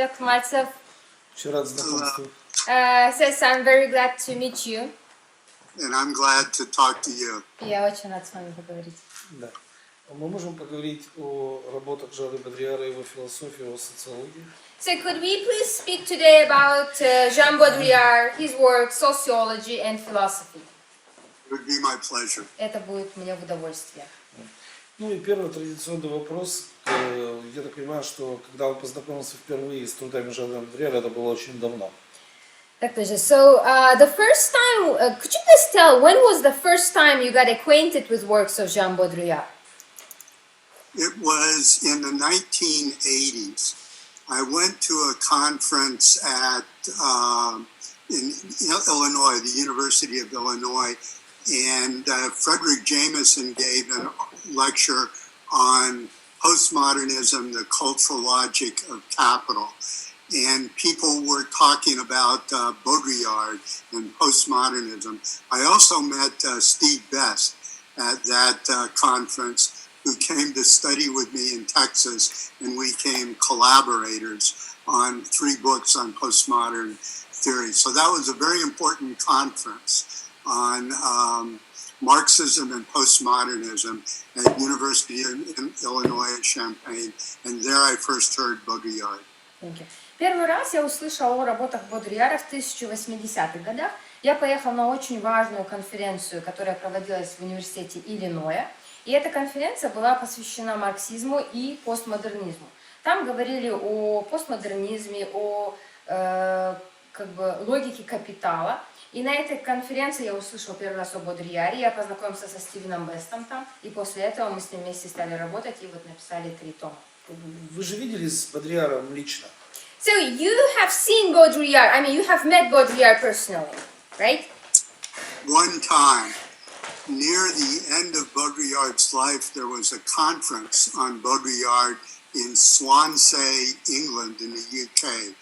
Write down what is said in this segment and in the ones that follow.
Dr. Maltsev. Очень рад знакомству. Says, I'm very glad to meet you. And I'm glad to talk to you. Я очень рад с вами поговорить. Да. Мы можем поговорить о работах Жана Бодрийяра, его философии, о социологии. So could we please speak today about Jean Baudrillard, his work, sociology and philosophy? It would be my pleasure. Это будет мне в удовольствие. Ну и первый традиционный вопрос. Я так понимаю, что когда он познакомился впервые с трудами Жана Бодрийяра, это было очень давно. Так точно. So the first time, could you please tell when was the first time you got acquainted with works of Jean Baudrillard? It was in the 1980s. I went to a conference at in Illinois, the University of Illinois, and Frederick Jameson gave a lecture on postmodernism, the cultural logic of capital. And people were talking about Baudrillard and postmodernism. I also met Steve Best at that conference, who came to study with me in Texas, and we became collaborators on 3 books on postmodern theory. So that was a very important conference on Marxism and postmodernism at University of Illinois at Champaign, and there I first heard Baudrillard. Thank you. Первый раз я услышала о работах Бодрийяра в 1080-х годах. Я поехала на очень важную конференцию, которая проводилась в университете Иллинойса. И эта конференция была посвящена марксизму и постмодернизму. Там говорили о постмодернизме, о логике капитала. И на этой конференции я услышала первый раз о Бодрийяре. Я познакомился со Стивеном Бестом там. И после этого мы с ним вместе стали работать и вот написали 3 тома. Вы же виделись с Бодрийяром лично? So you have seen Baudrillard. I mean, you have met Baudrillard personally, right? One time, near the end of Baudrillard's life, there was a conference on Baudrillard in Swansea, England, in the UK.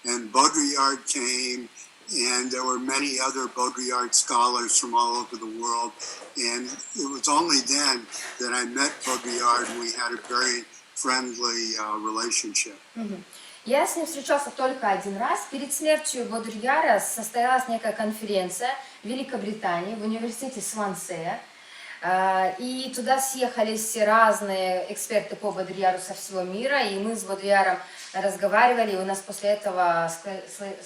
And Baudrillard came, and there were many other Baudrillard scholars from all over the world. And it was only then that I met Baudrillard, and we had a very friendly relationship. Mm-hmm. Я с ним встречался только один раз. Перед смертью Бодрийяра состоялась некая конференция в Великобритании, в университете Свансея. И туда съехались разные эксперты по Бодрийяру со всего мира. И мы с Бодрийяром разговаривали, и у нас после этого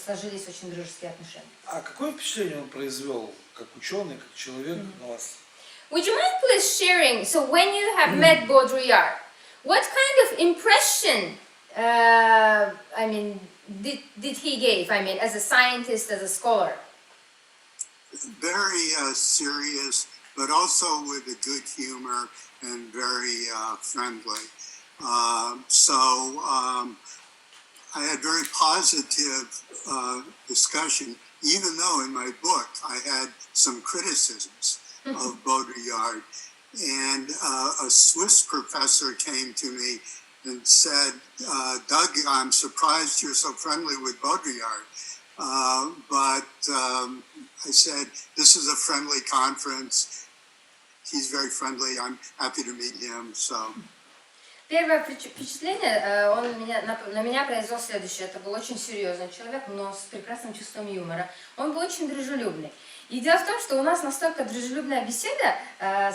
сложились очень дружеские отношения. А какое впечатление он произвел, как ученый, как человек на вас? Would you mind please sharing, so when you have met Baudrillard, what kind of impression did he give? I mean, as a scientist, as a scholar. Very serious, but also with a good humor and very friendly. I had very positive discussion, even though in my book I had some criticisms of Baudrillard. And a Swiss professor came to me and said, Doug, I'm surprised you're so friendly with Baudrillard. But I said, this is a friendly conference. He's very friendly. I'm happy to meet him. So. Первое впечатление на меня произвел следующее. Это был очень серьезный человек, но с прекрасным чувством юмора. Он был очень дружелюбный. И дело в том, что у нас настолько дружелюбная беседа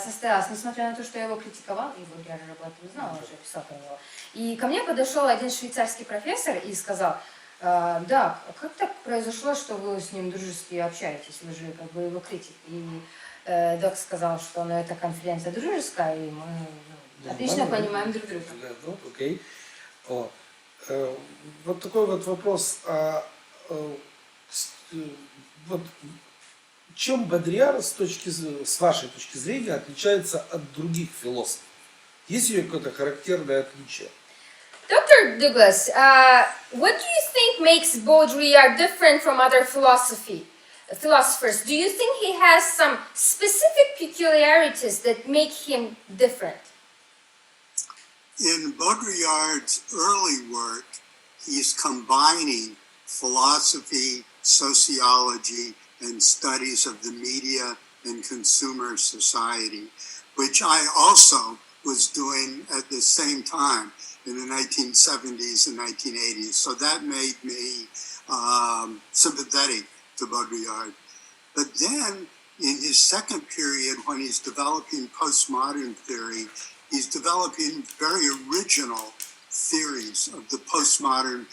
состоялась, несмотря на то, что я его критиковала, его я работу знала, уже писал про него. И ко мне подошел один швейцарский профессор и сказал: да, как так произошло, что вы с ним дружески общаетесь, вы же как бы его критик. И док сказал, что эта конференция дружеская, и мы отлично понимаем друг друга. Окей. Вот такой вот вопрос. Чем Бодрийяр с вашей точки зрения отличается от других философов? Есть ли какое-то характерное отличие? Dr. Douglas, what do you think makes Baudrillard different from other philosophers? Do you think he has some specific peculiarities that make him different? In Baudrillard's early work, he's combining philosophy, sociology, and studies of the media and consumer society, which I also was doing at the same time. in the 1970s and 1980s. So that made me sympathetic to Baudrillard. But then, in his second period, when he's developing postmodern theory, he's developing very original theories of the postmodern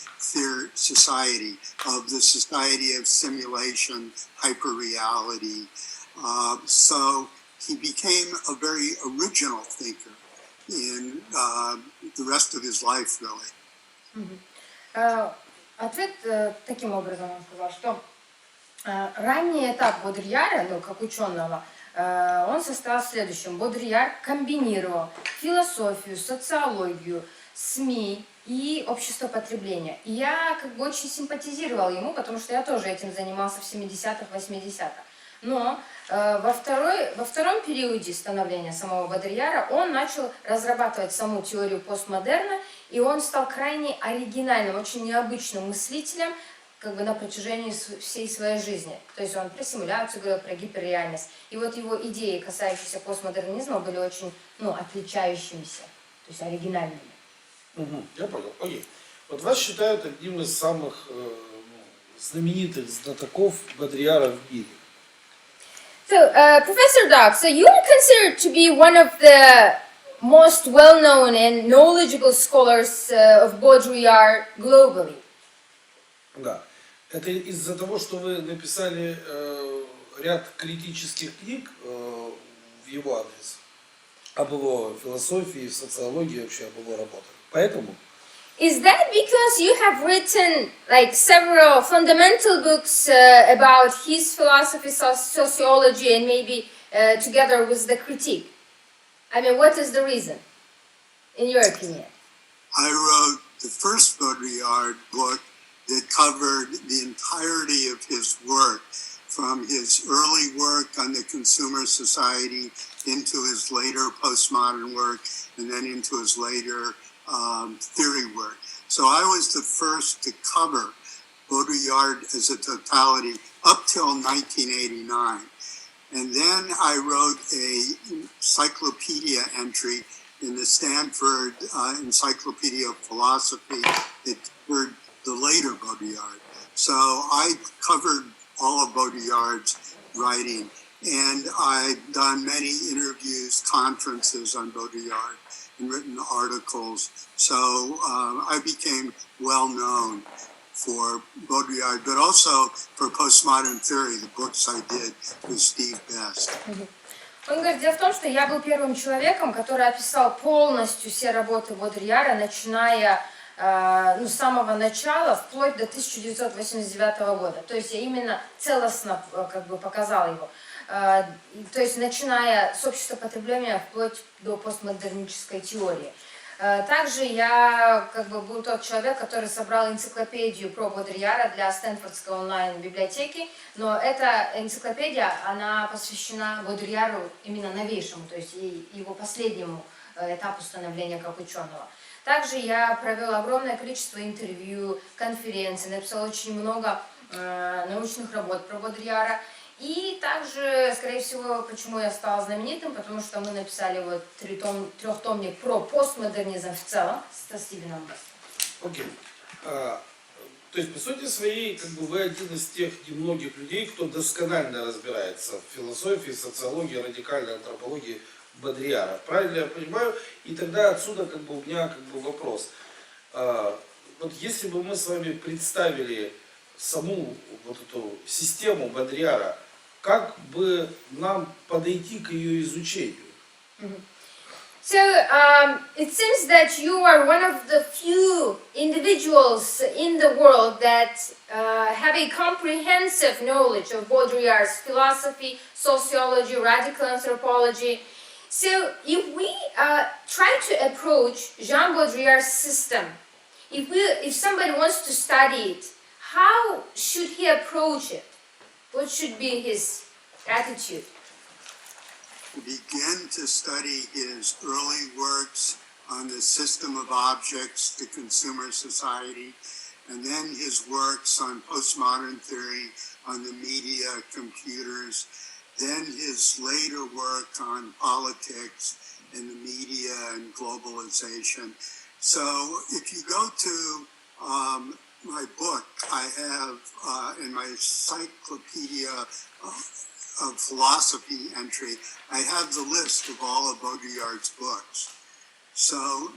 society, of the society of simulation, hyperreality. So he became a very original thinker in the rest of his life, really. Ответ таким образом он сказал, что ранний этап Бодрийяра, ну, как ученого, он состоял в следующем. Бодрийяр комбинировал философию, социологию, СМИ и общество потребления. И я как бы очень симпатизировала ему, потому что я тоже этим занимался в 70-х, 80-х. Но во втором периоде становления самого Бодрийяра он начал разрабатывать саму теорию постмодерна, и он стал крайне оригинальным, очень необычным мыслителем как бы на протяжении всей своей жизни. То есть он про симуляцию говорил, про гиперреальность. И вот его идеи, касающиеся постмодернизма, были очень отличающимися, то есть оригинальными. Я понял. Окей. Вот вас считают одним из самых знаменитых знатоков Бодрийяра в мире. So, Professor Doug, so you are considered to be one of the most well-known and knowledgeable scholars of Baudrillard globally. Да. Это из-за того, что вы написали ряд критических книг в его адрес, об его философии, социологии, вообще об его работах. Поэтому? Is that because you have written like several fundamental books about his philosophy, sociology, and maybe together with the critique? I mean, what is the reason, in your opinion? I wrote the first Baudrillard book that covered the entirety of his work, from his early work on the consumer society into his later postmodern work, and then into his later theory work. So I was the first to cover Baudrillard as a totality up till 1989. And then I wrote a encyclopedia entry in the Stanford Encyclopedia of Philosophy that covered the later Baudrillard. So I covered all of Baudrillard's writing, and I've done many interviews, conferences on Baudrillard, and written articles. So I became well known for Baudrillard, but also for postmodern theory, the books I did with Steve Best. Он говорит, дело в том, что я был первым человеком, который описал полностью все работы Бодрийяра, начиная с самого начала, вплоть до 1989 года. То есть я именно целостно как бы показала его. То есть начиная с общества потребления вплоть до постмодернической теории. Также я как бы был тот человек, который собрал энциклопедию про Бодрийяра для Стэнфордской онлайн-библиотеки, но эта энциклопедия, она посвящена Бодрийяру именно новейшему, то есть его последнему этапу становления как ученого. Также я провела огромное количество интервью, конференций, написала очень много научных работ про Бодрийяра. И также, скорее всего, почему я стала знаменитым, потому что мы написали вот трехтомник про постмодернизм в целом со Стивеном Бестом. Окей. То есть, по сути своей, как бы вы один из тех немногих людей, кто досконально разбирается в философии, социологии, радикальной антропологии Бодрийяра. Правильно я понимаю? И тогда отсюда как бы у меня как бы вопрос. Вот если бы мы с вами представили саму вот эту систему Бодрийяра, как бы нам подойти к ее изучению? So, it seems that you are one of the few individuals in the world that have a comprehensive knowledge of Baudrillard's philosophy, sociology, radical anthropology. So, if we try to approach Jean Baudrillard's system, if somebody wants to study it, how should he approach it? What should be his attitude? Begin to study his early works on the system of objects, the consumer society, and then his works on postmodern theory, on the media, computers, then his later work on politics and the media and globalization. So if you go to my book, I have in my encyclopedia of philosophy entry, I have the list of all of Baudrillard's books. So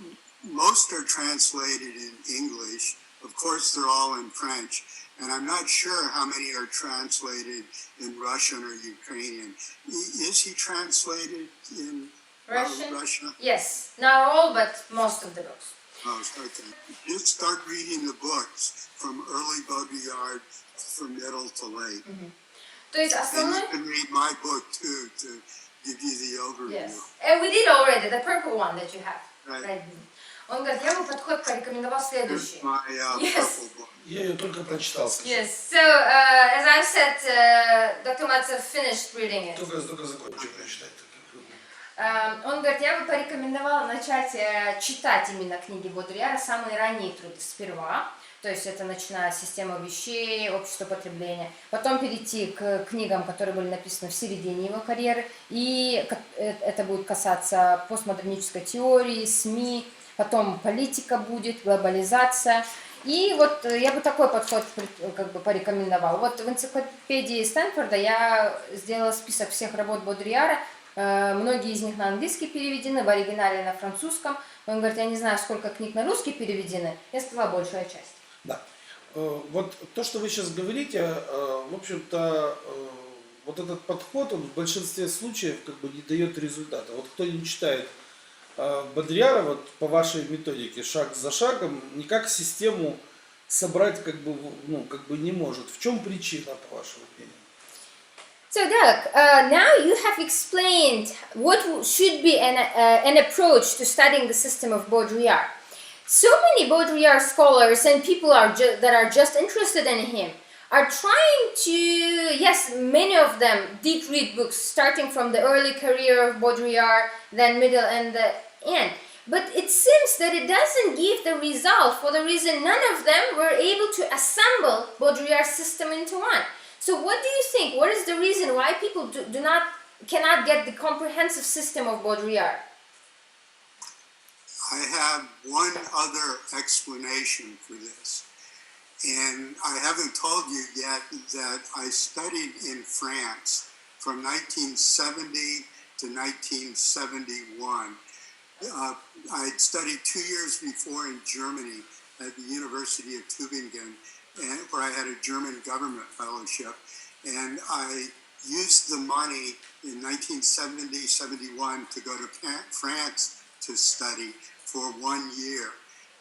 most are translated in English. Of course, they're all in French. And I'm not sure how many are translated in Russian or Ukrainian. Is he translated in Russia? Yes, not all, but most of the books. Oh, okay. Just start reading the books from early Baudrillard from middle to late. То есть And основной... you can read my book too to give you the overview. Yes. And we did already, the purple one that you have. Right. Он говорит, я бы подход порекомендовал Here's следующий. my Yes. purple book. Я ее только прочитал. Yes, so as I said, Dr. Maltsev finished reading it. Только закончил прочитать. Он говорит, я бы порекомендовала начать читать именно книги Бодрийяра, самые ранние труды сперва, то есть это начиная с системы вещей, общество потребления, потом перейти к книгам, которые были написаны в середине его карьеры, и это будет касаться постмодернической теории, СМИ, потом политика будет, глобализация. И вот я бы такой подход как бы порекомендовала. Вот в энциклопедии Стэнфорда я сделала список всех работ Бодрийяра. Многие из них на английский переведены, в оригинале на французском. Он говорит, я не знаю, сколько книг на русский переведены. Я сказала, большая часть. Да. Вот то, что вы сейчас говорите, в общем-то, вот этот подход, он в большинстве случаев как бы не дает результата. Вот кто не читает Бодрийяра, вот по вашей методике, шаг за шагом, никак систему собрать как бы не может. В чем причина, по вашему мнению? So Doug, now you have explained what should be an approach to studying the system of Baudrillard. So many Baudrillard scholars and people that are just interested in him are trying to, yes, many of them did read books starting from the early career of Baudrillard, then middle and the end. But it seems that it doesn't give the result for the reason none of them were able to assemble Baudrillard's system into one. So what do you think? What is the reason why people cannot get the comprehensive system of Baudrillard? I have one other explanation for this. And I haven't told you yet that I studied in France from 1970 to 1971. I had studied 2 years before in Germany at the University of Tübingen, where I had a German government fellowship. And I used the money in 1970-71 to go to France to study for 1 year.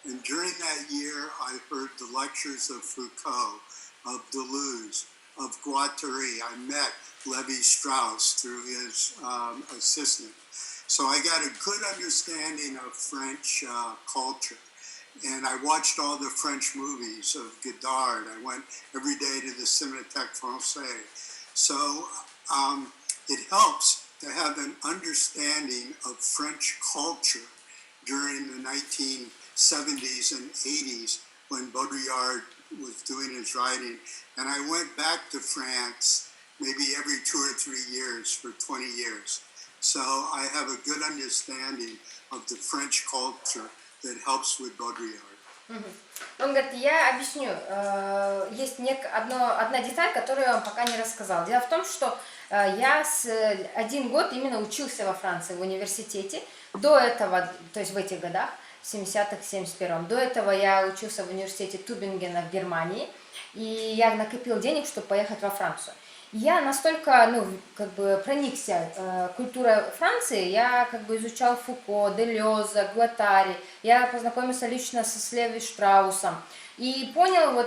And during that year, I heard the lectures of Foucault, of Deleuze, of Guattari. I met Lévi-Strauss through his assistant. So I got a good understanding of French culture. And I watched all the French movies of Godard. I went every day to the Cinémathèque Française. So it helps to have an understanding of French culture during the 1970s and 80s when Baudrillard was doing his writing. And I went back to France maybe every 2 or 3 years for 20 years. So I have a good understanding of the French culture that helps with Baudrillard. Он говорит, я объясню, есть одна деталь, которую я вам пока не рассказала. Дело в том, что я 1 год именно учился во Франции в университете. До этого, то есть в этих годах, в 70-х, 71-м, до этого я учился в университете Тюбингена в Германии. И я накопил денег, чтобы поехать во Францию. Я настолько, проникся культурой Франции, я изучал Фуко, Делеза, Гуаттари, я познакомился лично со Lévi-Straussом и понял,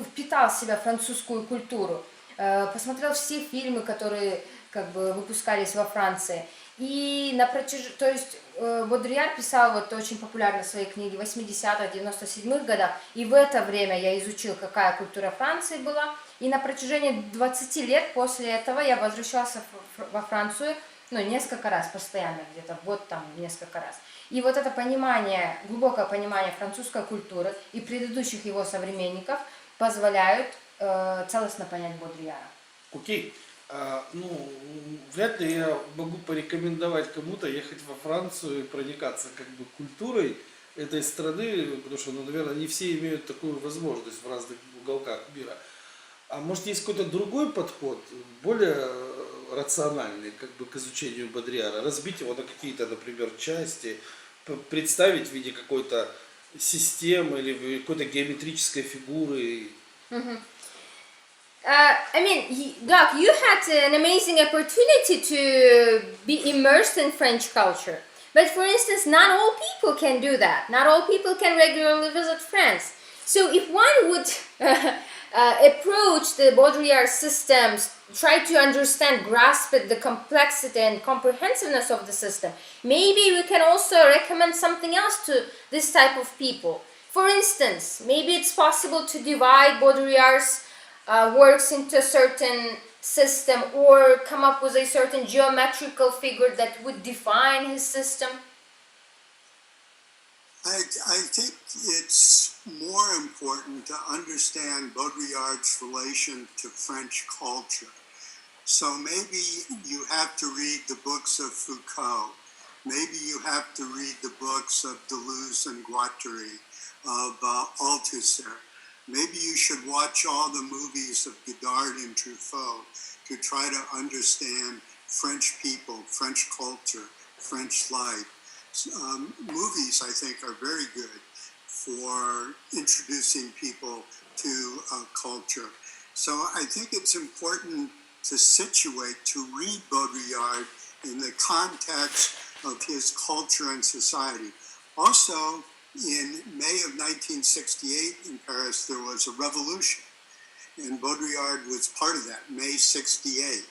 впитал в себя французскую культуру, посмотрел все фильмы, которые выпускались во Франции. И то есть Бодрийяр писал очень популярно свои книги в 80-х, 97-х годах, и в это время я изучил, какая культура Франции была, и на протяжении 20 лет после этого я возвращался во Францию, несколько раз, постоянно, где-то в год несколько раз. И вот это понимание, глубокое понимание французской культуры и предыдущих его современников позволяют целостно понять Бодрийяра. Окей. Ну, вряд ли я могу порекомендовать кому-то ехать во Францию и проникаться как бы культурой этой страны, потому что, ну, наверное, не все имеют такую возможность в разных уголках мира. А может, есть какой-то другой подход, более рациональный, как бы, к изучению Бодрийяра, разбить его на какие-то, например, части, представить в виде какой-то системы или какой-то геометрической фигуры. I mean, Doc, you had an amazing opportunity to be immersed in French culture. But for instance, not all people can do that. Not all people can regularly visit France. So if one would approach the Baudrillard systems, try to understand, grasp it, the complexity and comprehensiveness of the system, maybe we can also recommend something else to this type of people. For instance, maybe it's possible to divide Baudrillard's works into a certain system or come up with a certain geometrical figure that would define his system? I think it's more important to understand Baudrillard's relation to French culture. So maybe you have to read the books of Foucault. Maybe you have to read the books of Deleuze and Guattari, of Althusser. Maybe you should watch all the movies of Godard and Truffaut to try to understand French people, French culture, French life. Movies, I think, are very good for introducing people to culture. So I think it's important to situate, to read Baudrillard in the context of his culture and society. Also, in May of 1968 in Paris, there was a revolution, and Baudrillard was part of that, May 68.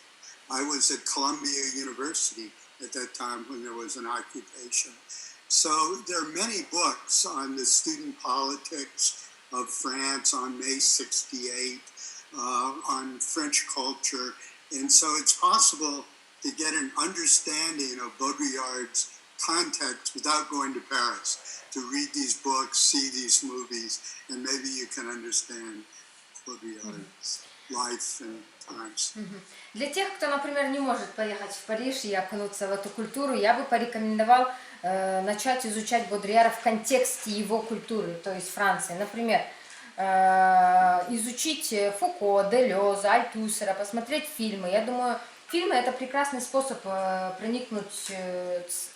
I was at Columbia University at that time when there was an occupation. So there are many books on the student politics of France, on May 68, on French culture, and so it's possible to get an understanding of Baudrillard's context without going to Paris, to read these books, see these movies, and maybe you can understand Baudrillard's life and times. Для тех, кто, например, не может поехать в Париж и окунуться в эту культуру, я бы порекомендовал начать изучать Бодрийяра в контексте его культуры, то есть Франции. Например, изучить Фуко, Делеза, Альтусера, посмотреть фильмы. Я думаю, фильмы — это прекрасный способ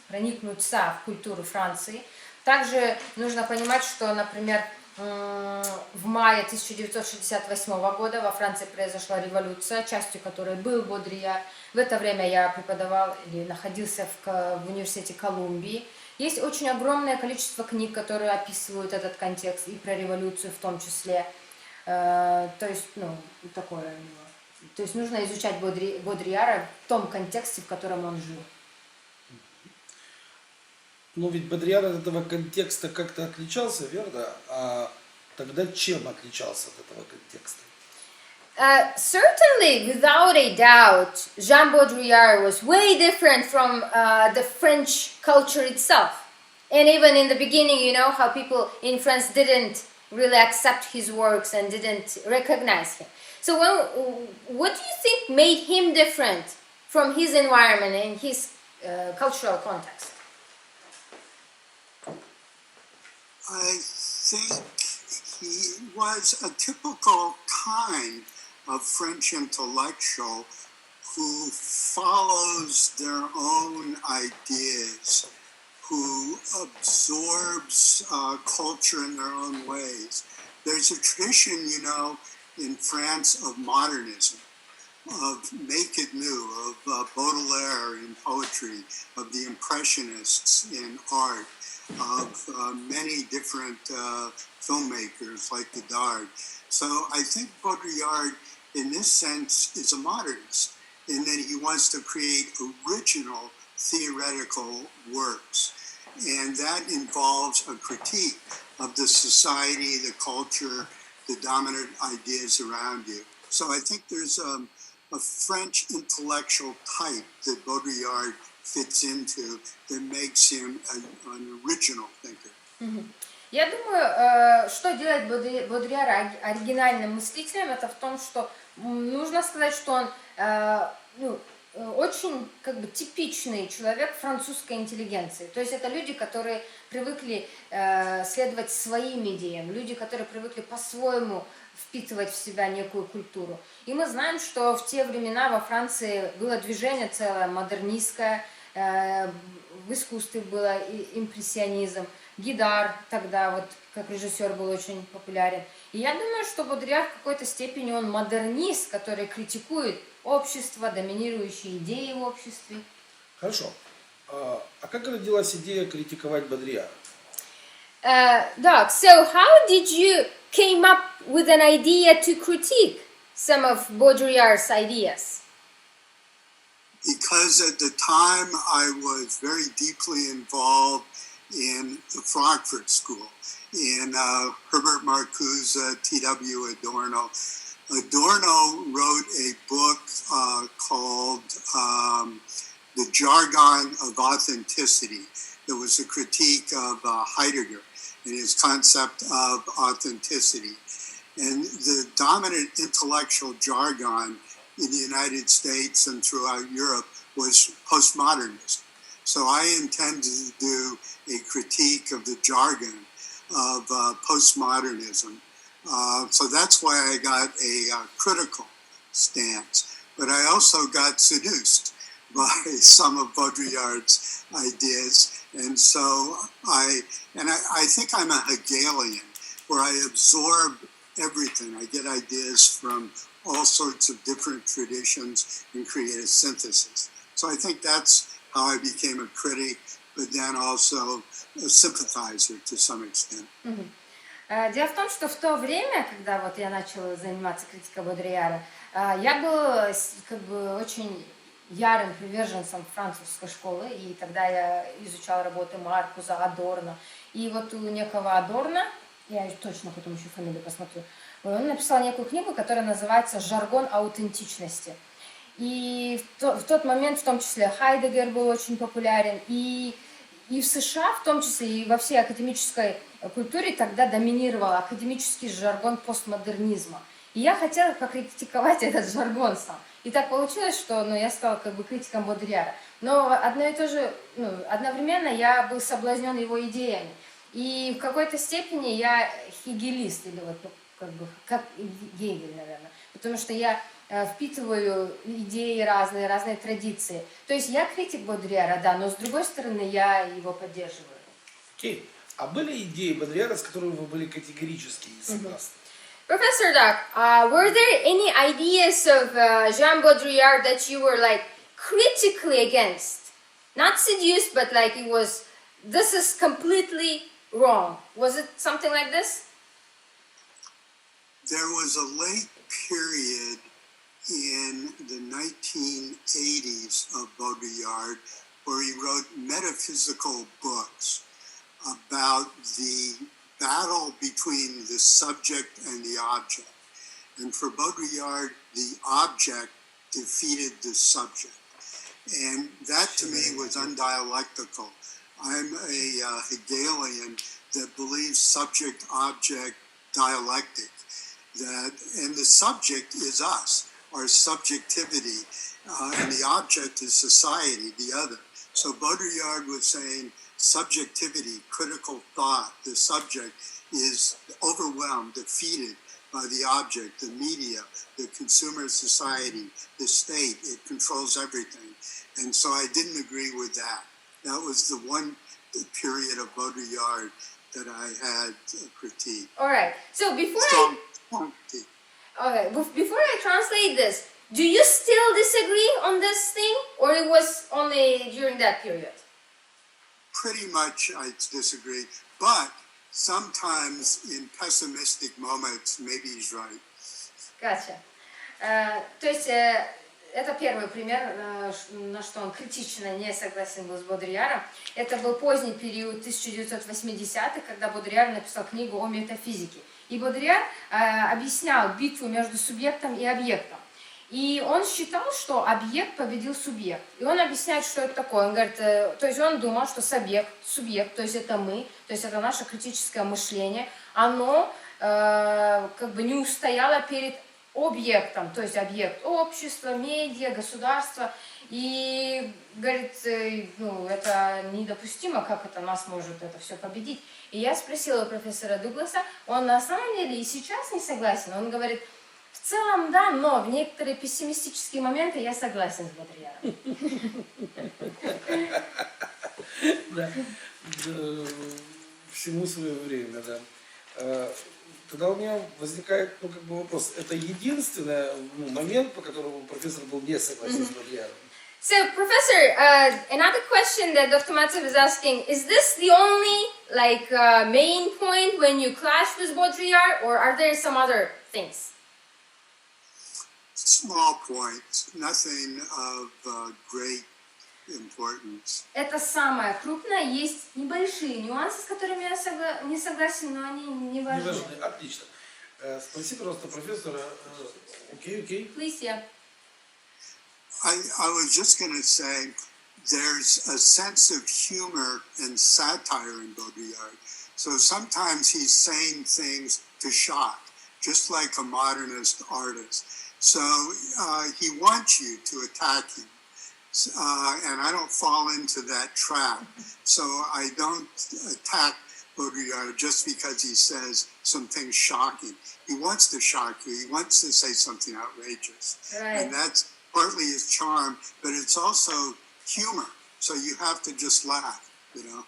проникнуться в культуру Франции. Также нужно понимать, что, например, в мае 1968 года во Франции произошла революция, частью которой был Бодрийяр. В это время я преподавал или находился в университете Колумбии. Есть очень огромное количество книг, которые описывают этот контекст и про революцию в том числе. То есть, такое. То есть нужно изучать Бодрийяра в том контексте, в котором он жил. Ну ведь Бодрийяр от этого контекста как-то отличался, верно? А тогда чем отличался от этого контекста? Certainly, without a doubt, Jean Baudrillard was way different from the French culture itself. And even in the beginning, you know, how people in France didn't really accept his works and didn't recognize him. So what do you think made him different from his environment and his cultural context? I think he was a typical kind of French intellectual who follows their own ideas, who absorbs culture in their own ways. There's a tradition, you know, in France of modernism, of make it new, of Baudelaire in poetry, of the Impressionists in art, of many different filmmakers like Godard. So I think Baudrillard, in this sense, is a modernist, in that he wants to create original theoretical works. And that involves a critique of the society, the culture, the dominant ideas around you. So I think there's a French intellectual type that Baudrillard fits into that makes him an original thinker. Я думаю, что делает Бодрийяра оригинальным мыслителем, это в том, что нужно сказать, что он очень как бы типичный человек французской интеллигенции. То есть это люди, которые привыкли следовать своим идеям, люди, которые привыкли по-своему впитывать в себя некую культуру. И мы знаем, что в те времена во Франции было движение целое модернистское, в искусстве было импрессионизм, Гидар тогда вот как режиссер был очень популярен. И я думаю, что Бодрийяр в какой-то степени он модернист, который критикует общество, доминирующие идеи в обществе. Хорошо. А как родилась идея критиковать Бодрийяра? Doc, so how did you came up with an idea to critique some of Baudrillard's ideas? Because at the time I was very deeply involved in the Frankfurt School, in Herbert Marcuse, T.W. Adorno. Adorno wrote a book called The Jargon of Authenticity. It was a critique of Heidegger and his concept of authenticity. And the dominant intellectual jargon in the United States and throughout Europe was postmodernism. So I intended to do a critique of the jargon of postmodernism. So that's why I got a critical stance. But I also got seduced by some of Baudrillard's ideas. And so I think I'm a Hegelian, where I absorb everything. I get ideas from all sorts of different traditions and create a synthesis. So I think that's how I became a critic, but then also a sympathizer to some extent. Дело в том, что в то время, когда вот я начала заниматься критикой Бодрийяра, я была как бы очень ярым приверженцем французской школы, и тогда я изучала работы Маркуза, Адорно. И вот у некого Адорно, я точно потом еще фамилию посмотрю, он написал некую книгу, которая называется «Жаргон аутентичности». И в тот момент, в том числе, Хайдеггер был очень популярен, и в США, в том числе, и во всей академической культуре тогда доминировал академический жаргон постмодернизма. И я хотела покритиковать этот жаргон сам. И так получилось, что я стала как бы критиком Бодрийяра. Но одновременно я был соблазнен его идеями. И в какой-то степени я хегелист, или вот как бы как Гегель, наверное. Потому что я впитываю идеи разные традиции. То есть я критик Бодрийяра, да, но с другой стороны я его поддерживаю. Окей. А были идеи Бодрийяра, с которыми вы были категорически не согласны? Professor Doc, were there any ideas of Jean Baudrillard that you were like critically against? Not seduced, but like this is completely wrong. Was it something like this? There was a late period in the 1980s of Baudrillard where he wrote metaphysical books about the battle between the subject and the object. And for Baudrillard, the object defeated the subject. And that to me was undialectical. I'm a Hegelian that believes subject-object dialectic. And the subject is us, our subjectivity, and the object is society, the other. So Baudrillard was saying subjectivity, critical thought, the subject is overwhelmed, defeated by the object, the media, the consumer society, the state. It controls everything. And so I didn't agree with that. That was the one period of Baudrillard that I had critique. All right. So before I translate this, do you still disagree on this thing, or it was only during that period? Pretty much I disagree, but sometimes in pessimistic moments, maybe he's right. Gotcha. То есть это первый пример, на что он критично не согласен был с Бодрийяром. Это был поздний период 1980-х, когда Бодрийяр написал книгу о метафизике. И Бодрийяр объяснял битву между субъектом и объектом. И он считал, что объект победил субъект. И он объясняет, что это такое. Он говорит, то есть он думал, что субъект, то есть это мы, то есть это наше критическое мышление, оно как бы не устояло перед объектом, то есть объект общества, медиа, государства. И говорит, ну, это недопустимо, как это нас может это все победить. И я спросила у профессора Дугласа, он на самом деле и сейчас не согласен. Он говорит, в целом да, но в некоторые пессимистические моменты я согласен с Бодрийяром. Да, всему свое время, да. Тогда у меня возникает, ну, как бы вопрос, это единственный момент, по которому профессор был не согласен с Бодрийяром? So, Professor, another question that Dr. Maltsev is asking, is this the only, like, main point when you clash with Baudrillard, or are there some other things? Small points, nothing of great importance. Это самое крупное, есть небольшие нюансы, с которыми я не согласен, но они не важны. Не важны, отлично. Спроси, пожалуйста, профессора. Окей. Please, yeah. I was just going to say there's a sense of humor and satire in Baudrillard. So sometimes he's saying things to shock, just like a modernist artist. So he wants you to attack him. And I don't fall into that trap. So I don't attack Baudrillard just because he says something shocking. He wants to shock you. He wants to say something outrageous. Right. And that's partly his charm, but it's also humor. So you have to just laugh, you know.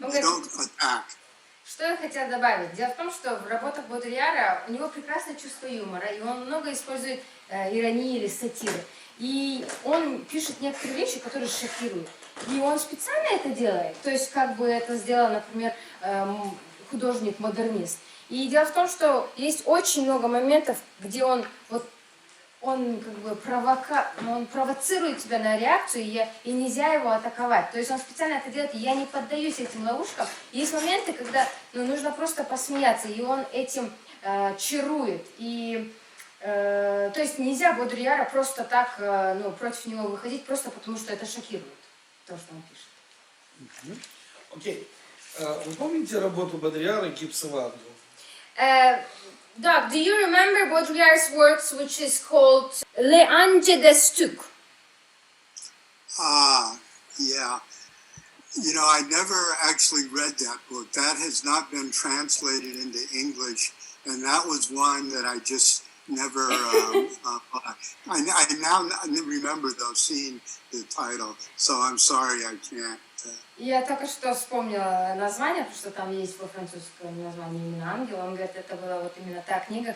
You don't attack. Что я хотела добавить? Дело в том, что в работах Бодрийяра у него прекрасное чувство юмора, и он много использует иронии или сатиры. И он пишет некоторые вещи, которые шокируют. И он специально это делает. То есть, как бы это сделал, например, художник-модернист. И дело в том, что есть очень много моментов, где он как бы он провоцирует тебя на реакцию, и нельзя его атаковать. То есть он специально это делает, и я не поддаюсь этим ловушкам. Есть моменты, когда нужно просто посмеяться, и он этим чарует. И то есть нельзя Бодрийяра просто так против него выходить, просто потому что это шокирует, то, что он пишет. Окей. Вы помните работу Бодрийяра «Гипсованду»? Doc, do you remember Baudrillard's works, which is called Les Anges des Stucs? Yeah. You know, I never actually read that book. That has not been translated into English, and that was one that I just never. I now remember though seeing the title, so I'm sorry I can't. Я только что вспомнила название, потому что там есть во французском название именно «Ангел». Он говорит, это была вот именно та книга,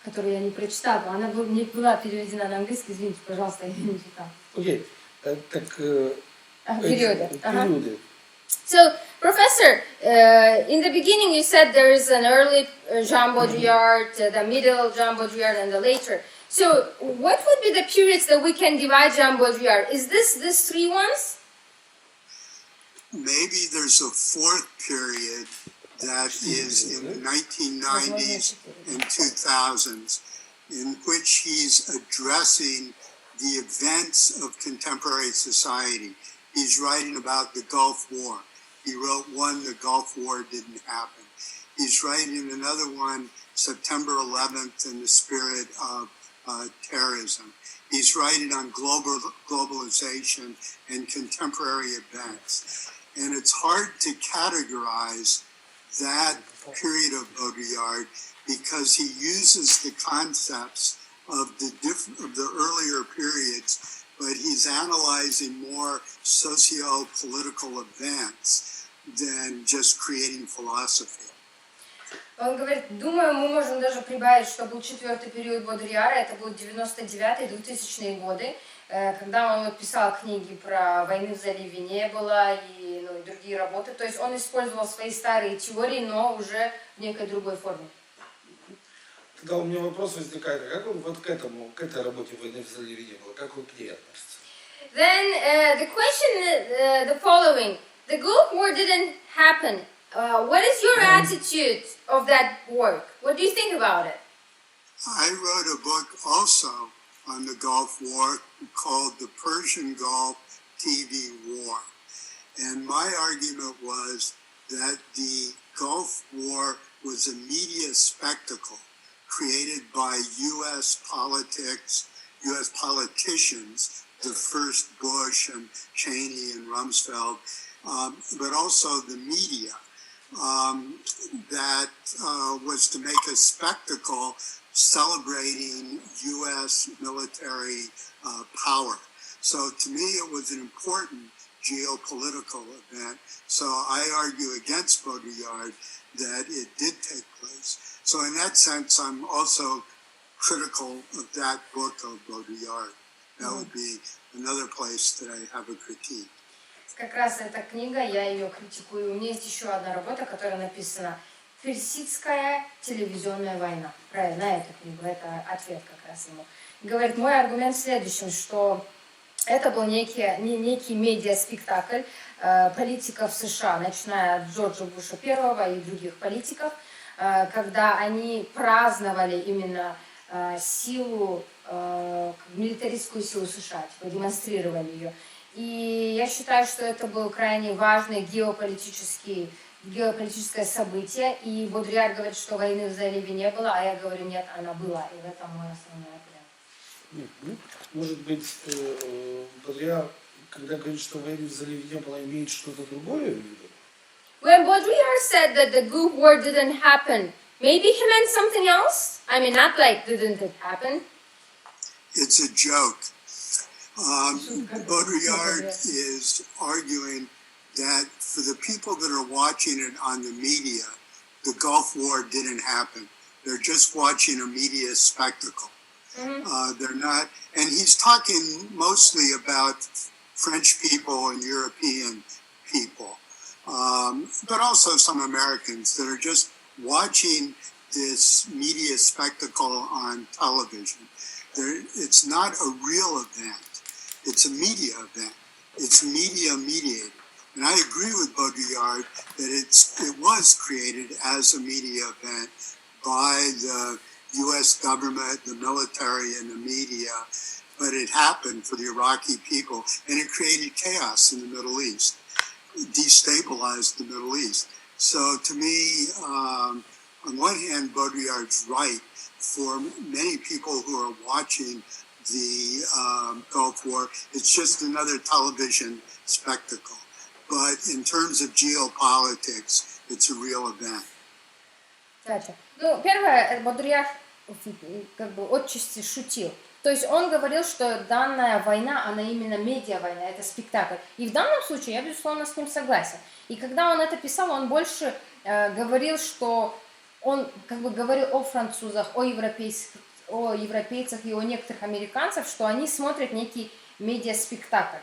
которую я не прочитала. Она не была переведена на английский, извините, пожалуйста, я не читала. Окей. Так, периоды. So, Professor, in the beginning you said there is an early Jean Baudrillard, the middle Jean Baudrillard, and the later. So, what would be the periods that we can divide Jean Baudrillard? Is this three ones? Maybe there's a fourth period that is in the 1990s and 2000s, in which he's addressing the events of contemporary society. He's writing about the Gulf War. He wrote one, the Gulf War didn't happen. He's writing another one, September 11th, in the spirit of terrorism. He's writing on globalization and contemporary events. And it's hard to categorize that period of Baudrillard because he uses the concepts of the earlier periods, but he's analyzing more socio-political events than just creating philosophy. Он говорит, думаю, мы можем даже прибавить, что был четвертый период Бодрийяра, это был 99-2000-е годы, когда он писал книги про войны в заливе не было и другие работы. То есть он использовал свои старые теории, но уже в некой другой форме. Тогда у меня вопрос возникает, как он вот к этой работе войны в заливе не было, как он к ней относится? Then the question, the following: the Gulf War didn't happen. What is your attitude of that work? What do you think about it? I wrote a book also on the Gulf War called the Persian Gulf TV War. And my argument was that the Gulf War was a media spectacle created by U.S. politics, U.S. politicians, the first Bush and Cheney and Rumsfeld, but also the media, that was to make a spectacle celebrating U.S. military power. So to me, it was an important geopolitical event. So I argue against Baudrillard that it did take place. So in that sense, I'm also critical of that book of Baudrillard. That would be another place that I have a critique. Как раз эта книга, я ее критикую. У меня есть еще одна работа, которая написана «Персидская телевизионная война». Правильно, на эту книгу, это ответ как раз ему. Говорит, мой аргумент в следующем, что это был некий медиа-спектакль политиков США, начиная от Джорджа Буша I и других политиков, когда они праздновали именно силу, милитаристскую силу США, типа, демонстрировали ее. И я считаю, что это был крайне важное геополитическое событие. И Бодрияр говорит, что войны в заливе не было, а я говорю, нет, она была. И в этом мой основной ответ. Может быть, Бодрияр, когда говорит, что войны в заливе не было, имеет что-то другое в виду? When Baudrillard said that the Gulf War didn't happen, maybe he meant something else? I mean, not like, didn't it happen? It's a joke. Baudrillard is arguing that for the people that are watching it on the media, the Gulf War didn't happen. They're just watching a media spectacle. They're not, and he's talking mostly about French people and European people, but also some Americans that are just watching this media spectacle on television. It's not a real event. It's a media event. It's media mediated. And I agree with Baudrillard that it was created as a media event by the U.S. government, the military, and the media, but it happened for the Iraqi people, and it created chaos in the Middle East, destabilized the Middle East. So to me, on one hand, Baudrillard's right. For many people who are watching the Gulf War, it's just another television spectacle. But in terms of geopolitics, it's a real event. Ну, первое, Бодрияр как бы отчасти шутил. То есть он говорил, что данная война, она именно медиа-война, это спектакль. И в данном случае я, безусловно, с ним согласен. И когда он это писал, он больше говорил, что он как бы говорил о французах, о европейцах и о некоторых американцах, что они смотрят некий медиа-спектакль.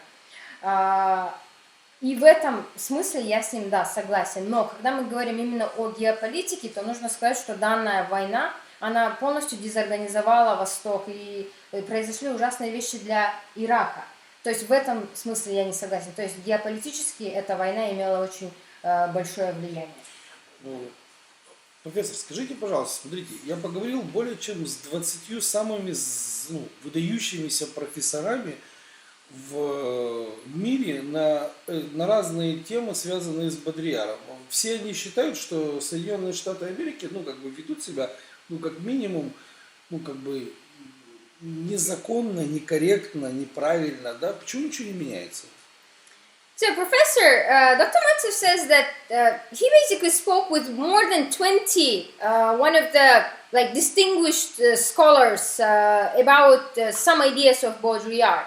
И в этом смысле я с ним, да, согласен. Но когда мы говорим именно о геополитике, то нужно сказать, что данная война, она полностью дезорганизовала Восток, и произошли ужасные вещи для Ирака. То есть в этом смысле я не согласен. То есть геополитически эта война имела очень большое влияние. Профессор, скажите, пожалуйста, смотрите, я поговорил более чем с 20 самыми выдающимися профессорами в мире на разные темы, связанные с Бодрилляром. Все они считают, что Соединенные Штаты Америки, ведут себя, как минимум, незаконно, некорректно, неправильно, да? Почему ничего не меняется? So, Professor, Dr. Maltsev says that he basically spoke with more than 20, one of the distinguished scholars about some ideas of Baudrillard.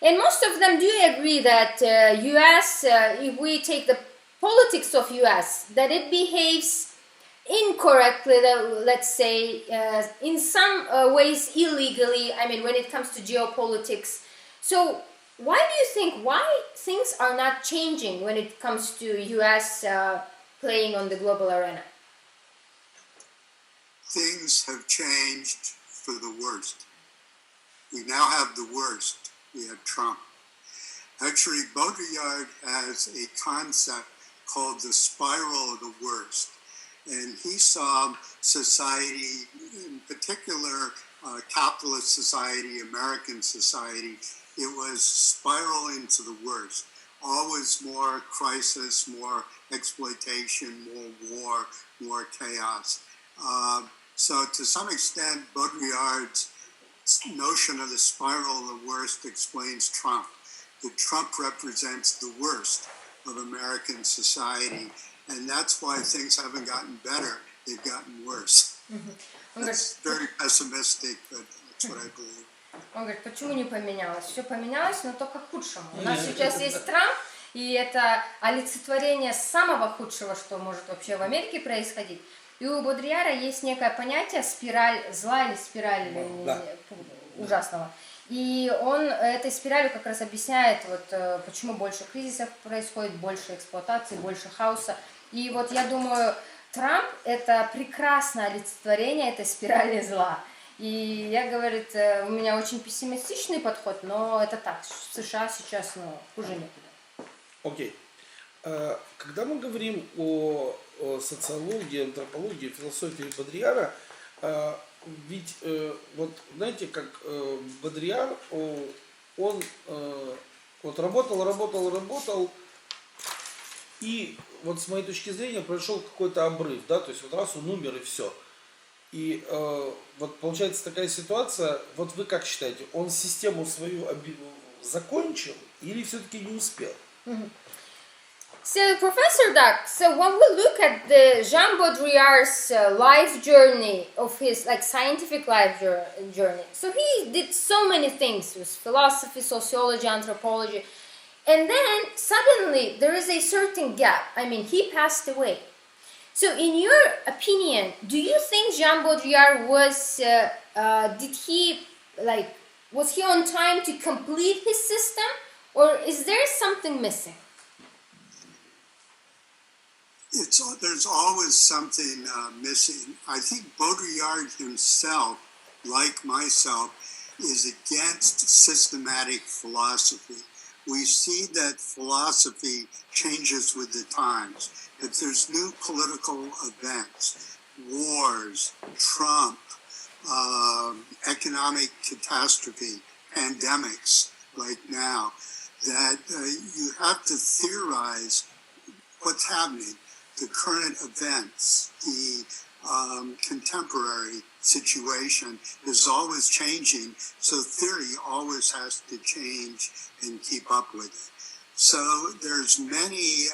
And most of them do agree that U.S., if we take the politics of U.S., that it behaves incorrectly, let's say, in some ways illegally, I mean, when it comes to geopolitics. So, why do you think, why things are not changing when it comes to U.S. Playing on the global arena? Things have changed for the worst. We now have the worst. We have Trump. Actually, Baudrillard has a concept called the spiral of the worst. And he saw society, in particular capitalist society, American society, it was spiraling to the worst. Always more crisis, more exploitation, more war, more chaos. So to some extent, Baudrillard's notion of the spiral of the worst explains Trump. That Trump represents the worst of American society, and that's why things haven't gotten better, they've gotten worse. That's very pessimistic, but that's what I believe. Он говорит, почему не поменялось? Все поменялось, но только к худшему. У нас сейчас есть Трамп, и это олицетворение самого худшего, что может вообще в Америке происходить. И у Бодрийяра есть некое понятие спираль зла или спираль ужасного. И он этой спиралью как раз объясняет, вот, почему больше кризисов происходит, больше эксплуатации, больше хаоса. И вот я думаю, Трамп – это прекрасное олицетворение этой спирали зла. И я, говорит, у меня очень пессимистичный подход, но это так, в США сейчас хуже некуда. Окей. Когда мы говорим о социологии, антропологии, философии Бодрийяра, ведь вот знаете, как Бодрийяр, он вот работал, и вот с моей точки зрения произошел какой-то обрыв, да, то есть вот раз он умер и все. И вот получается такая ситуация, вот вы как считаете, он систему свою закончил или все-таки не успел? So, Professor Duck, so when we look at the Jean Baudrillard's life journey of his scientific life journey, so he did so many things with philosophy, sociology, anthropology, and then suddenly there is a certain gap. I mean, he passed away. So, in your opinion, do you think Jean Baudrillard was he on time to complete his system, or is there something missing? There's always something missing. I think Baudrillard himself, like myself, is against systematic philosophy. We see that philosophy changes with the times. If there's new political events, wars, Trump, economic catastrophe, pandemics like now, that you have to theorize what's happening, the current events, the contemporary situation is always changing, so theory always has to change and keep up with it. So there's many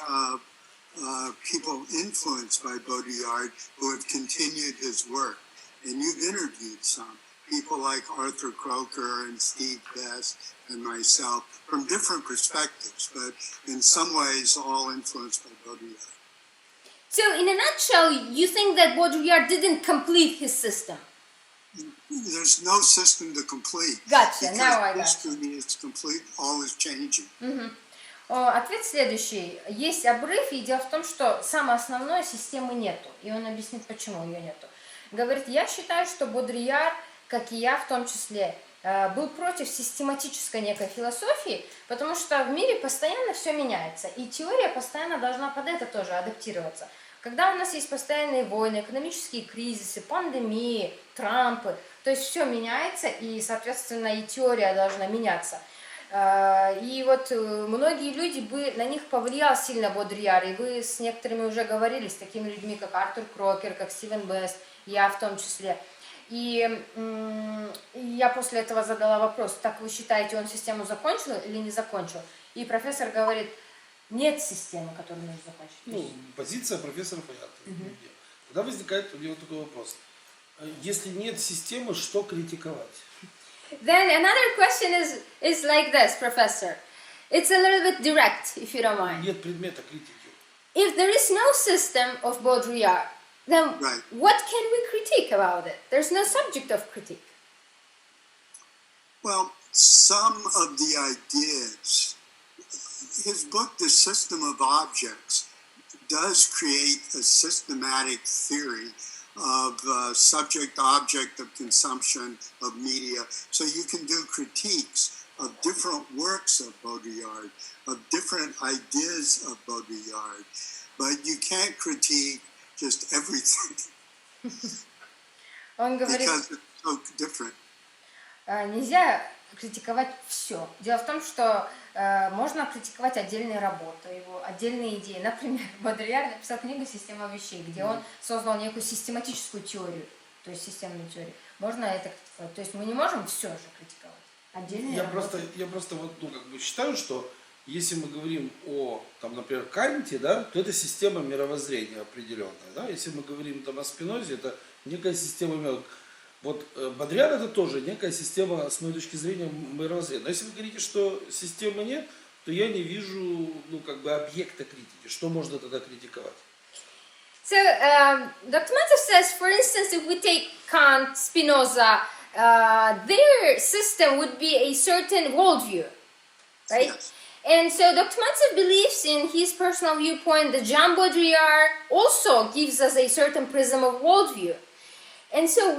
people influenced by Baudrillard who have continued his work, and you've interviewed some people like Arthur Croker and Steve Best and myself from different perspectives, but in some ways all influenced by Baudrillard. So, in a nutshell, you think that Baudrillard didn't complete his system? There's no system to complete. Gotcha, now I got history is complete, always changing. Ответ следующий. Есть обрыв, и дело в том, что самое основное системы нету. И он объяснит, почему ее нету. Говорит, я считаю, что Бодрийяр, как и я в том числе, был против систематической некой философии, потому что в мире постоянно все меняется, и теория постоянно должна под это тоже адаптироваться. Когда у нас есть постоянные войны, экономические кризисы, пандемии, Трампы, то есть все меняется, и, соответственно, и теория должна меняться. И вот многие люди, на них повлиял сильно Бодрийяр, и вы с некоторыми уже говорили, с такими людьми, как Артур Крокер, как Стивен Бест, я в том числе. И я после этого задала вопрос, так вы считаете, он систему закончил или не закончил? И профессор говорит, нет системы, которую нужно закончить. Позиция профессора понятна. Тогда возникает у него такой вопрос. Если нет системы, что критиковать? Then another question is like this, Professor. It's a little bit direct, if you don't mind. Нет предмета критики. If there is no system of Baudrillard, then what can we critique about it? There's no subject of critique. Well, some of the ideas, his book, The System of Objects, does create a systematic theory of subject-object of consumption of media. So you can do critiques of different works of Baudrillard, of different ideas of Baudrillard, but you can't critique just everything because it's so different. нельзя критиковать все. Дело в том, что можно критиковать отдельные работы, его отдельные идеи. Например, Бодрийяр написал книгу «Система вещей», где он создал некую систематическую теорию, то есть системную теорию. Можно это критиковать. То есть мы не можем все же критиковать. Отдельные работы. Я просто вот, ну, как бы считаю, что если мы говорим о, там, например, Канте, да, то это система мировоззрения определенная. Да? Если мы говорим там, о Спинозе, это некая система мировоззрения. Вот Бодрийяр это тоже некая система, с моей точки зрения, мировоззрения. Но если вы говорите, что системы нет, то я не вижу, ну, как бы объекта критики. Что можно тогда критиковать? So, Dr. Maltsev says, for instance, if we take Kant, Spinoza, their system would be a certain worldview, right? Yes. And so Dr. Maltsev believes in his personal viewpoint that Jean Baudrillard also gives us a certain prism of worldview. And so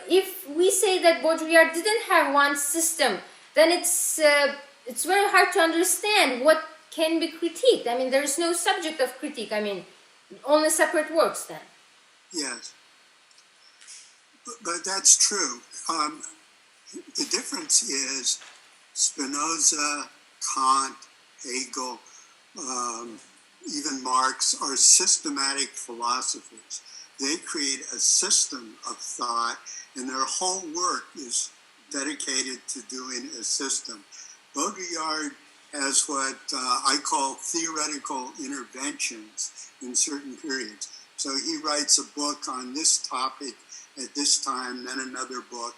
if we say that Baudrillard didn't have one system, then it's very hard to understand what can be critiqued. I mean, there is no subject of critique. I mean, only separate works then. Yes. But that's true. The difference is Spinoza, Kant, Hegel, even Marx are systematic philosophers. They create a system of thought, and their whole work is dedicated to doing a system. Baudrillard has what I call theoretical interventions in certain periods. So he writes a book on this topic at this time, then another book.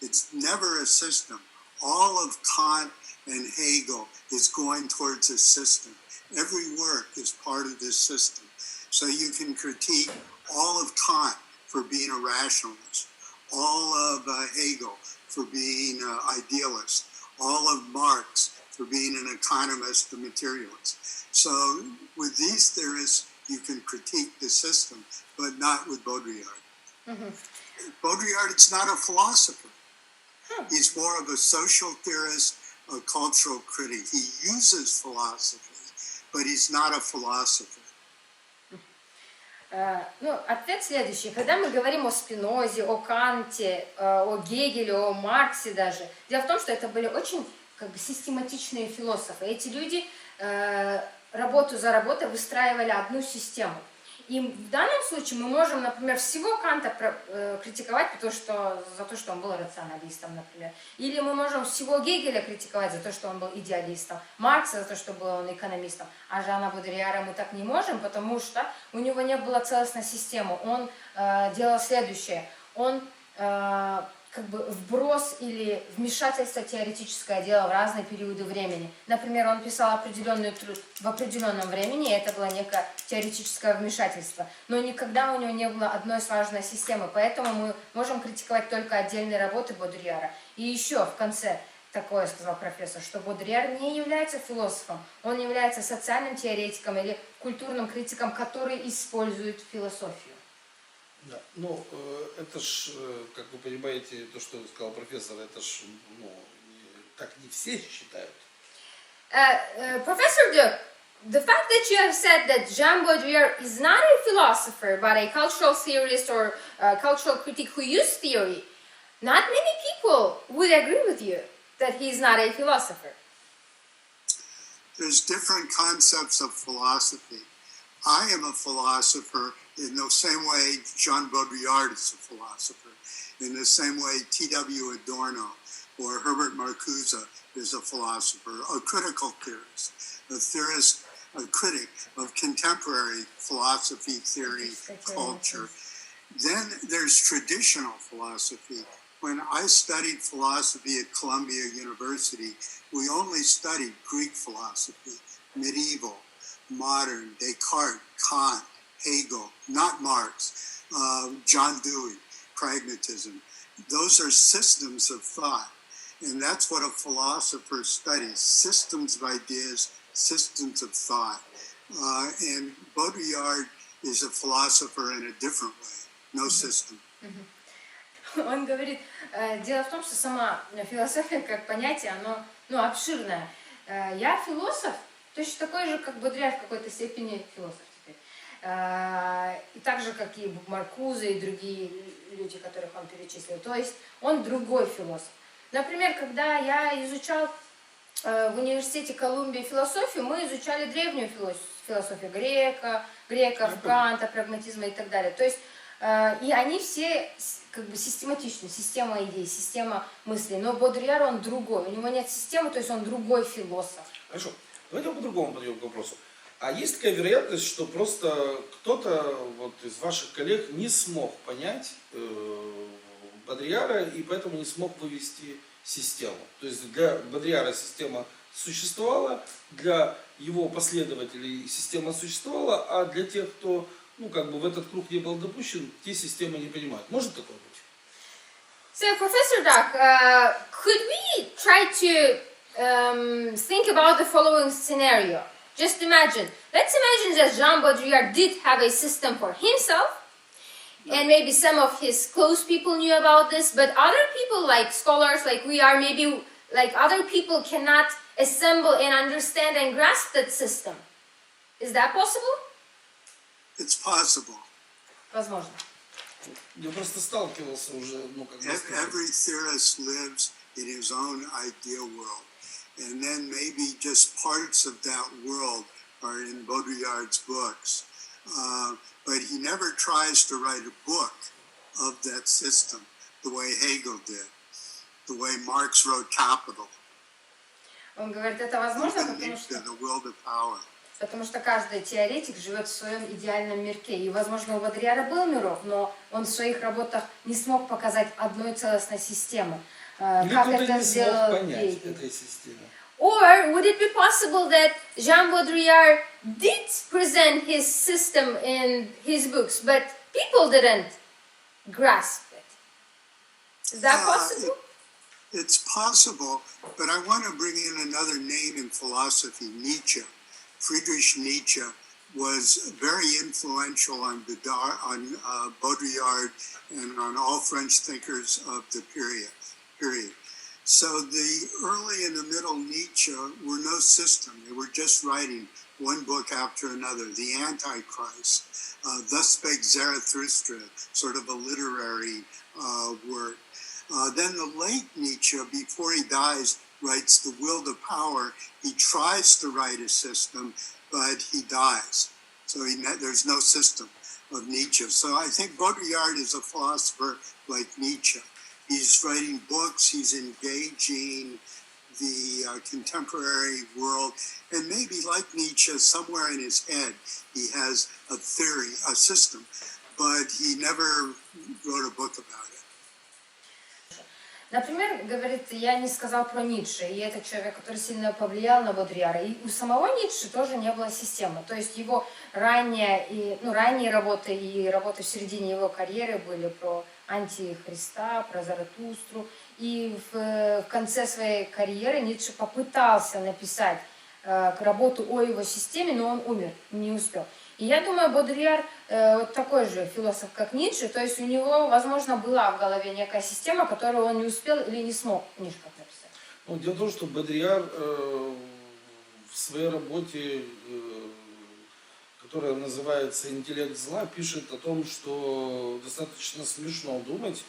It's never a system. All of Kant and Hegel is going towards a system. Every work is part of this system. So you can critique all of Kant for being a rationalist, all of Hegel for being an idealist, all of Marx for being an economist, a materialist. So with these theorists, you can critique the system, but not with Baudrillard. Mm-hmm. Baudrillard is not a philosopher. He's more of a social theorist, a cultural critic. He uses philosophy, but he's not a philosopher. Ну, ответ следующий. Когда мы говорим о Спинозе, о Канте, о Гегеле, о Марксе даже, дело в том, что это были очень как бы систематичные философы. Эти люди работу за работой выстраивали одну систему. И в данном случае мы можем, например, всего Канта критиковать за то, что он был рационалистом, например. Или мы можем всего Гегеля критиковать за то, что он был идеалистом, Маркса за то, что был он экономистом. А Жана Бодрийяра мы так не можем, потому что у него не было целостной системы. Он делал следующее. Он как бы вброс или вмешательство теоретическое делал в разные периоды времени. Например, он писал определенный труд в определенном времени, и это было некое теоретическое вмешательство. Но никогда у него не было одной сложной системы, поэтому мы можем критиковать только отдельные работы Бодрийяра. И еще в конце такое сказал профессор, что Бодрийяр не является философом, он является социальным теоретиком или культурным критиком, который использует философию. Да, ну, это ж, как вы понимаете, то, что сказал профессор, это ж, ну, так не все считают. Professor Duke, the fact that you have said that Jean Baudrillard is not a philosopher, but a cultural theorist or a cultural critic who used theory, not many people would agree with you that he is not a philosopher. There's different concepts of philosophy. I am a philosopher in the same way Jean Baudrillard is a philosopher, in the same way T.W. Adorno or Herbert Marcuse is a philosopher, a critical theorist, a critic of contemporary philosophy, theory, culture. Then there's traditional philosophy. When I studied philosophy at Columbia University, we only studied Greek philosophy, medieval, modern, Descartes, Kant, Hegel, not Marx, John Dewey, pragmatism. Those are systems of thought. And that's what a philosopher studies, systems of ideas, systems of thought. And Baudrillard is a philosopher in a different way, no system. Он говорит, дело в том, что сама философия как понятие, оно обширное. Я философ, точно такой же, как Бодрийяр в какой-то степени философ теперь. и так же, как и Маркузе и другие люди, которых он перечислил. То есть он другой философ. Например, когда я изучал в университете Колумбии философию, мы изучали древнюю философию греков, Канта, прагматизма и так далее. То есть, и они все как бы систематичны, система идей, система мыслей. Но Бодрийяр, он другой, у него нет системы, то есть он другой философ. Хорошо, давайте по-другому подойдем к вопросу. А есть такая вероятность, что просто кто-то вот из ваших коллег не смог понять Бодрийяра и поэтому не смог вывести систему? То есть для Бодрийяра система существовала, для его последователей система существовала, а для тех, кто как бы в этот круг не был допущен, те системы не понимают. Может такое быть? So, Professor Duck, could we try to think about the following scenario? Just imagine. Let's imagine that Jean Baudrillard did have a system for himself, and maybe some of his close people knew about this, but other people, like scholars, like we are, maybe like other people cannot assemble and understand and grasp that system. Is that possible? It's possible. Возможно. Я просто сталкивался уже, Every theorist lives in his own ideal world. And then maybe just parts of that world are in Baudrillard's books. But he never tries to write a book of that system the way Hegel did, the way Marx wrote Capital. Он говорит, это возможно, потому что каждый теоретик живет в своем идеальном мирке. И, возможно, у Бодрийяра был мирок, но он в своих работах не смог показать одной целостной системы. Как это сделал Гегель. Or would it be possible that Jean Baudrillard did present his system in his books, but people didn't grasp it? Is that possible? It's possible, but I want to bring in another name in philosophy, Nietzsche. Friedrich Nietzsche was very influential on Baudrillard and on all French thinkers of the period. So the early and the middle Nietzsche were no system. They were just writing one book after another. The Antichrist, Thus Spake Zarathustra, sort of a literary work. Then the late Nietzsche, before he dies, writes The Will to Power. He tries to write a system, but he dies. So there's no system of Nietzsche. So I think Baudrillard is a philosopher like Nietzsche. He's writing books, he's engaging the contemporary world, and maybe like Nietzsche, somewhere in his head, he has a theory, a system, but he never wrote a book about it. Например, говорит, я не сказал про Ницше, и это человек, который сильно повлиял на Бодрийяра. И у самого Ницше тоже не было системы. То есть его ранние работы и работы в середине его карьеры были про антихриста, про Заратустру. И в конце своей карьеры Ницше попытался написать работу о его системе, но он умер, не успел. И я думаю, Бодрийяр вот такой же философ, как Ницше, то есть у него, возможно, была в голове некая система, которую он не успел или не смог в книжках написать. Дело в том, что Бодрийяр в своей работе, которая называется «Интеллект зла», пишет о том, что достаточно смешно думать,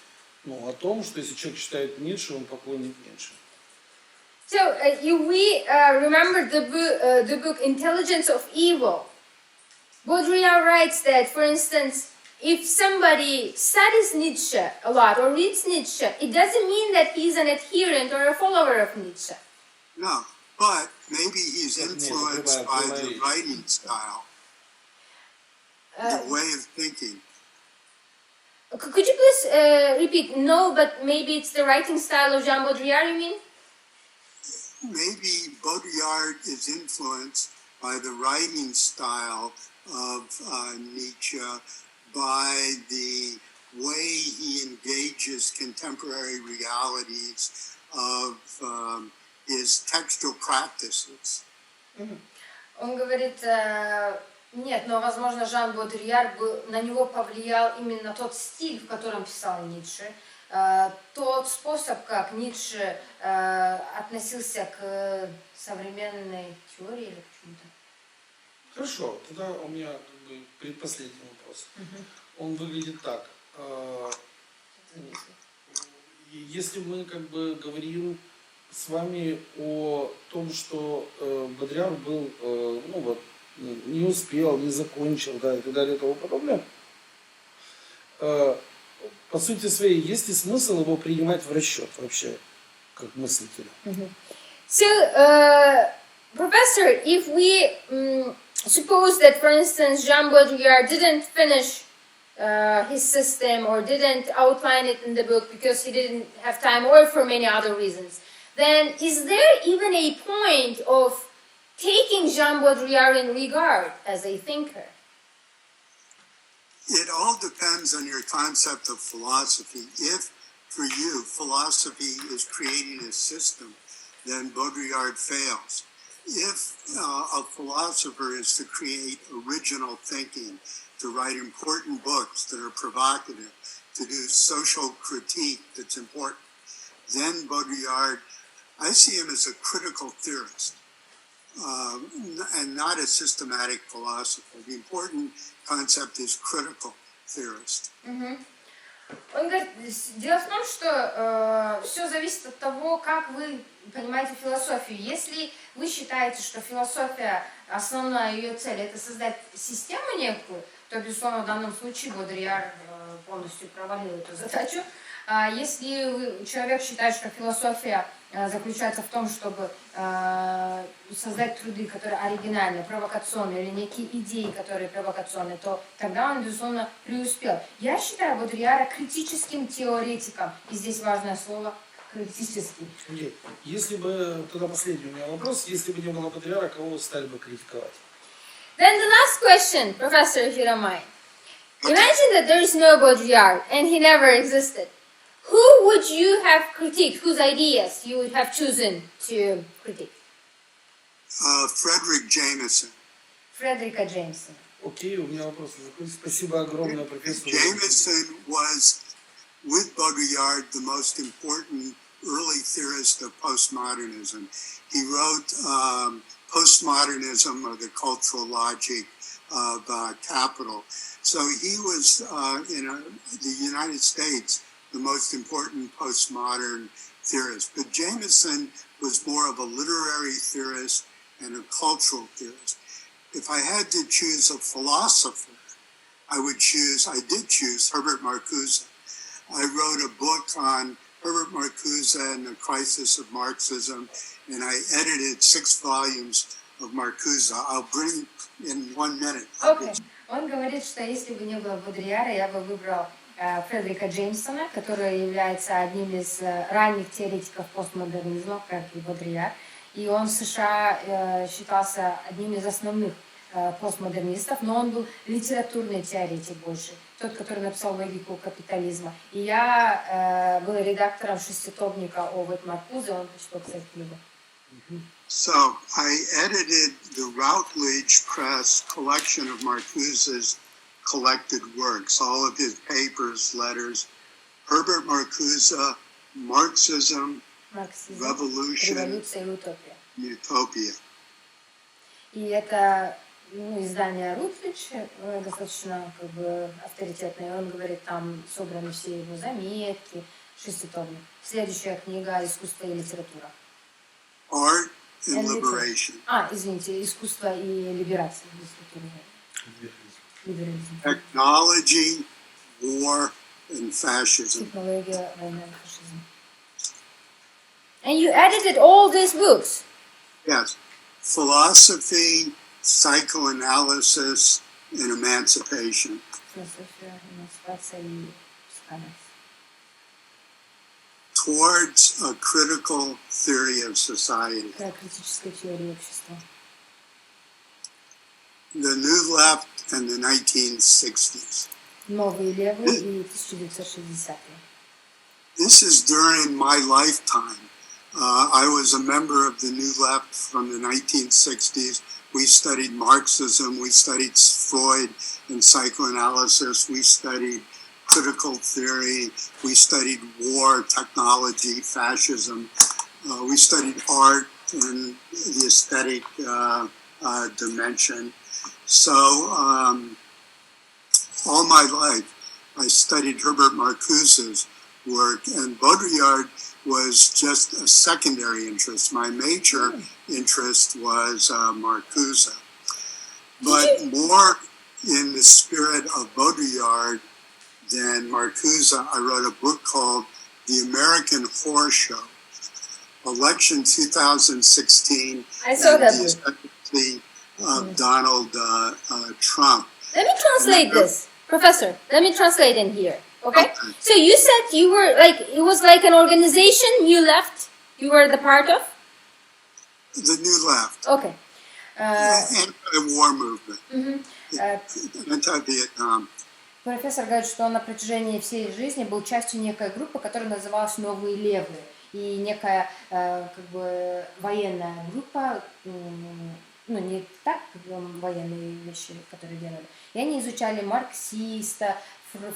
о том, что если человек читает Ницше, он поклонник Ницше. So, if we remember the book Intelligence of Evil, Baudrillard writes that, for instance, if somebody studies Nietzsche a lot or reads Nietzsche, it doesn't mean that he's an adherent or a follower of Nietzsche. No, but maybe he's influenced by the writing style, the way of thinking. Could you please repeat? No, but maybe it's the writing style of Jean Baudrillard, you mean? Maybe Baudrillard is influenced by the writing style of Nietzsche, by the way he engages contemporary realities of his textual practices. Он говорит, нет, но, возможно, Жан Бодрийяр на него повлиял именно тот стиль, в котором писал Ницше, тот способ, как Ницше относился к современной теории или к чему-то. Хорошо, тогда у меня предпоследний вопрос. Он выглядит так. Если мы как бы говорим с вами о том, что Бодрияр был, ну вот, не успел, не закончил, да, и так далее и тому подобное, по сути своей, есть ли смысл его принимать в расчет вообще, как мыслителя? So, Professor, if we suppose that, for instance, Jean Baudrillard didn't finish his system or didn't outline it in the book because he didn't have time or for many other reasons, then is there even a point of taking Jean Baudrillard in regard as a thinker? It all depends on your concept of philosophy. If, for you, philosophy is creating a system, then Baudrillard fails. If a philosopher is to create original thinking, to write important books that are provocative, to do social critique that's important, then Baudrillard, I see him as a critical theorist. And not a systematic philosopher. The important concept is critical theorist. Он говорит, дело в том, что все зависит от того, как вы понимаете философию. Если вы считаете, что философия, основная ее цель, это создать систему некую, то, безусловно, в данном случае Бодрияр полностью провалил эту задачу. Если человек считает, что философия заключается в том, чтобы создать труды, которые оригинальны, провокационные, или некие идеи, которые провокационные, то тогда он, безусловно, преуспел. Я считаю Бодрияра критическим теоретиком. И здесь важное слово «критический». Если бы, тогда последний у меня вопрос, если бы не было Бодрияра, кого вы стали бы критиковать? Then the last question, Professor, if you don't mind. Imagine that there is no Baudrillard and he never existed. Who would you have critiqued? Whose ideas you would have chosen to critique? Frederick Jameson. Фредерика Джеймсона. Окей, у меня вопрос. Спасибо огромное, профессор. Jameson was, with Baudrillard, the most important early theorist of postmodernism. He wrote Postmodernism, or the Cultural Logic of Capital. So he was, in the United States, the most important postmodern theorist. But Jameson was more of a literary theorist and a cultural theorist. If I had to choose a philosopher, I did choose Herbert Marcuse. I wrote a book on Herbert Marcuse and the crisis of Marxism, and I edited 6 volumes of Marcuse. I'll bring in 1 minute. Okay. Он говорит, что если бы не было Бодрияра, я бы выбрал Фредерика Джеймсона, который является одним из ранних теоретиков постмодернизма, как и Бодрияр. И он в США считался одним из основных постмодернистов, но он был литературный теоретик больше, тот, который написал «Логику капитализма». И я был редактором шеститомника о Маркузе, он прочитал, кстати, книгу. So I edited the Routledge Press collection of Marcuse's collected works, all of his papers, letters. Herbert Marcuse, Marxism, Revolution, Utopia. И это издание Роутлидж, достаточно авторитетное. Он говорит, там собраны все его заметки, шеститомник. Следующая книга «Искусство и литература». Art and Liberation. Извините, «Искусство и либерация». Technology, War, and Fascism. Технология, война и фашизм. And you edited all these books? Yes. Philosophy, Psychoanalysis, and Emancipation. Философия, эмансипация и психоанализ. Towards a critical theory of society. Критическая теория общества. The New Left and the 1960s. Новые левые и 1960-е. This is during my lifetime. I was a member of the New Left from the 1960s. We studied Marxism, we studied Freud and psychoanalysis, we studied critical theory, we studied war, technology, fascism, we studied art and the aesthetic dimension. So all my life, I studied Herbert Marcuse's work, and Baudrillard was just a secondary interest. My major interest was Marcuse. But more in the spirit of Baudrillard than Marcuse, I wrote a book called The American Horror Show, Election 2016. I saw that book. The of Donald Trump. Let me translate this, Professor. Let me translate in here, okay? So you said you were like, it was like an organization you left, you were the part of? The New Left. Okay. Anti-war movement. Anti-Vietnam. Профессор говорит, что он на протяжении всей жизни был частью некой группы, которая называлась «Новые левые». И некая как бы военная группа, ну не так, как военные вещи, которые делали. И они изучали марксиста,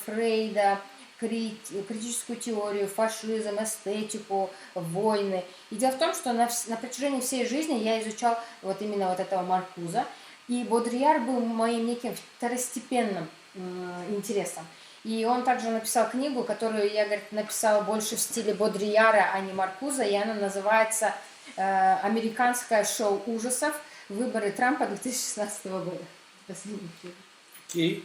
Фрейда, критическую теорию, фашизм, эстетику, войны. И дело в том, что на протяжении всей жизни я изучал вот именно вот этого Маркуза. И Бодрийяр был моим неким второстепенным интересом. И он также написал книгу, которую я, говорит, написала больше в стиле Бодрийяра, а не Маркуза, и она называется «Американское шоу ужасов. Выборы Трампа 2016 года». Окей.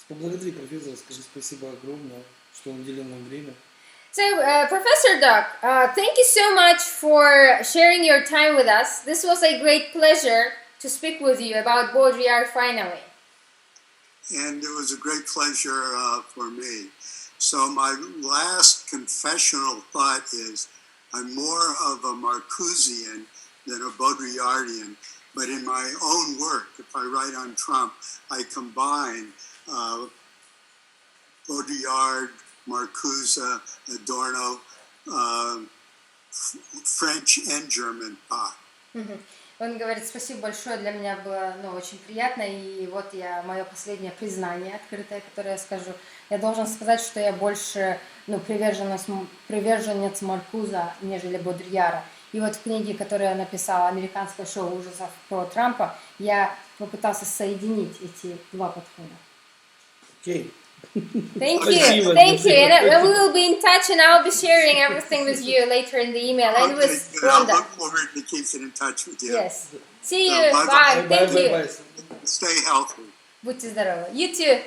Поблагодари профессора, скажи спасибо огромное, что он уделил нам время. So, Professor Doug, thank you so much for sharing your time with us. This was a great pleasure to speak with you about Baudrillard finally. And it was a great pleasure for me. So my last confessional thought is I'm more of a Marcusian than a Baudrillardian. But in my own work, if I write on Trump, I combine Baudrillard, Marcuse, Adorno, French and German thought. Он говорит, спасибо большое, для меня было очень приятно, и вот мое последнее признание открытое, которое я скажу. Я должен сказать, что я больше приверженец Маркуза, нежели Бодрийяра. И вот в книге, которую я написала «Американское шоу ужасов про Трампа», я попытался соединить эти два подхода. Окей. Thank you, thank you. And we will be in touch, and I'll be sharing everything with you later in the email. And it was I look forward to keeping in touch with you. Yes. See you. Bye. Thank you. Stay healthy. Будьте здоровы. You too.